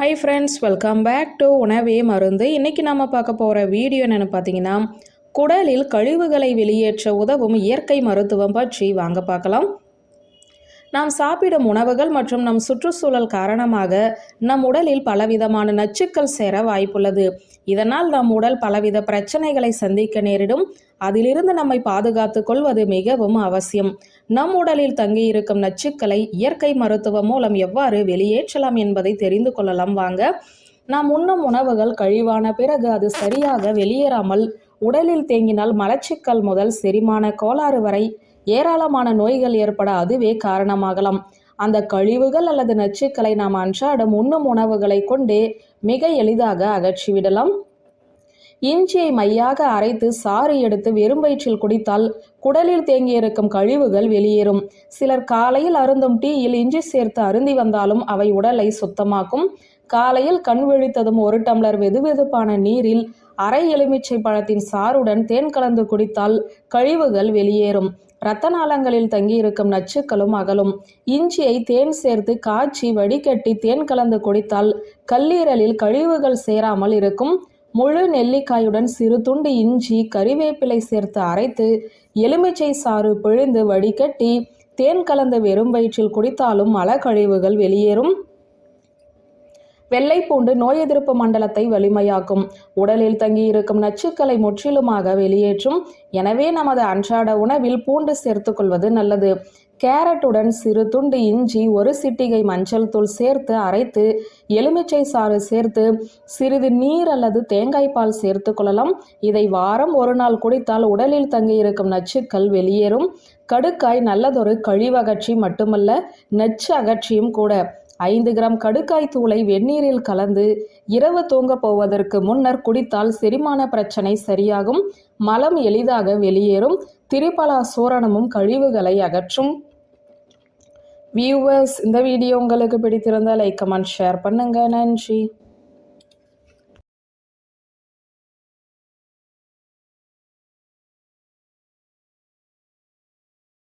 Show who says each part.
Speaker 1: High friends, welcome back to உணவே மருந்து. இன்றைக்கி நம்ம பார்க்க போகிற வீடியோ என்னென்னு பார்த்தீங்கன்னா, குடலில் கழிவுகளை வெளியேற்ற உதவும் இயற்கை மருத்துவம் பற்றி வாங்க பார்க்கலாம். நாம் சாப்பிடும் உணவுகள் மற்றும் நம் சுற்றுச்சூழல் காரணமாக நம் உடலில் பலவிதமான நச்சுக்கள் சேர வாய்ப்புள்ளது. இதனால் நம் உடல் பலவித பிரச்சனைகளை சந்திக்க நேரிடும். அதிலிருந்து நம்மை பாதுகாத்து கொள்வது மிகவும் அவசியம். நம் உடலில் தங்கியிருக்கும் நச்சுக்களை இயற்கை மருத்துவம் மூலம் எவ்வாறு வெளியேற்றலாம் என்பதை தெரிந்து கொள்ளலாம் வாங்க. நாம் உண்ணும் உணவுகள் கழிவான பிறகு அது சரியாக வெளியேறாமல் உடலில் தேங்கினால் மலச்சிக்கல் முதல் செரிமான கோளாறு வரை ஏராளமான நோய்கள் ஏற்பட அதுவே காரணமாகலாம். அந்த கழிவுகள் அல்லது நச்சுக்களை நாம் அன்றாடம் உண்ணும் உணவுகளை கொண்டே மிக எளிதாக அகற்றிவிடலாம். இஞ்சியை மையாக அரைத்து சாறு எடுத்து வெறும் வயிற்றில் குடித்தால் குடலில் தேங்கியிருக்கும் கழிவுகள் வெளியேறும். சிலர் காலையில் அருந்தும் டீயில் இஞ்சி சேர்த்து அருந்தி வந்தாலும் அவை உடலை சுத்தமாக்கும். காலையில் கண் விழித்ததும் 1 டம்ளர் வெதுவெதுப்பான நீரில் அரை எலுமிச்சை பழத்தின் சாறுடன் தேன் கலந்து குடித்தால் கழிவுகள் வெளியேறும். இரத்த நாளங்களில் தங்கியிருக்கும் நச்சுக்களும் அகலும். இஞ்சியை தேன் சேர்த்து காய்ச்சி வடிகட்டி தேன் கலந்து குடித்தால் கல்லீரலில் கழிவுகள் சேராமல் இருக்கும். முழு நெல்லிக்காயுடன் சிறு துண்டு இஞ்சி கறிவேப்பிலை சேர்த்து அரைத்து எலுமிச்சை சாறு பிழிந்து வடிகட்டி தேன் கலந்து வெறும் வயிற்றில் குடித்தாலும் மல கழிவுகள் வெளியேறும். வெள்ளைப்பூண்டு நோய் எதிர்ப்பு மண்டலத்தை வலிமையாக்கும். உடலில் தங்கியிருக்கும் நச்சுக்களை முற்றிலுமாக வெளியேற்றும். எனவே நமது அன்றாட உணவில் பூண்டு சேர்த்து கொள்வது நல்லது. கேரட்டுடன் சிறு துண்டு இஞ்சி, 1 சிட்டிகை மஞ்சள் தூள் சேர்த்து அரைத்து எலுமிச்சை சாறு சேர்த்து சிறிது நீர் அல்லது தேங்காய் பால் சேர்த்து கொள்ளலாம். இதை வாரம் 1 நாள் குடித்தால் உடலில் தங்கியிருக்கும் நச்சுக்கள் வெளியேறும். கடுக்காய் நல்லதொரு கழிவகற்றி மட்டுமல்ல, நச்சு அகற்றியும் கூட. 5 கிராம் கடுக்காய் தூளை வெந்நீரில் கலந்து இரவு தூங்க போவதற்கு முன்னர் குடித்தால் செரிமான பிரச்சனை சரியாகும். மலம் எளிதாக வெளியேறும். திரிபலா சூரணமும் கழிவுகளை அகற்றும். வியூவர்ஸ், இந்த வீடியோ உங்களுக்கு பிடித்திருந்தால் லைக், கமெண்ட், ஷேர் பண்ணுங்க. நன்றி.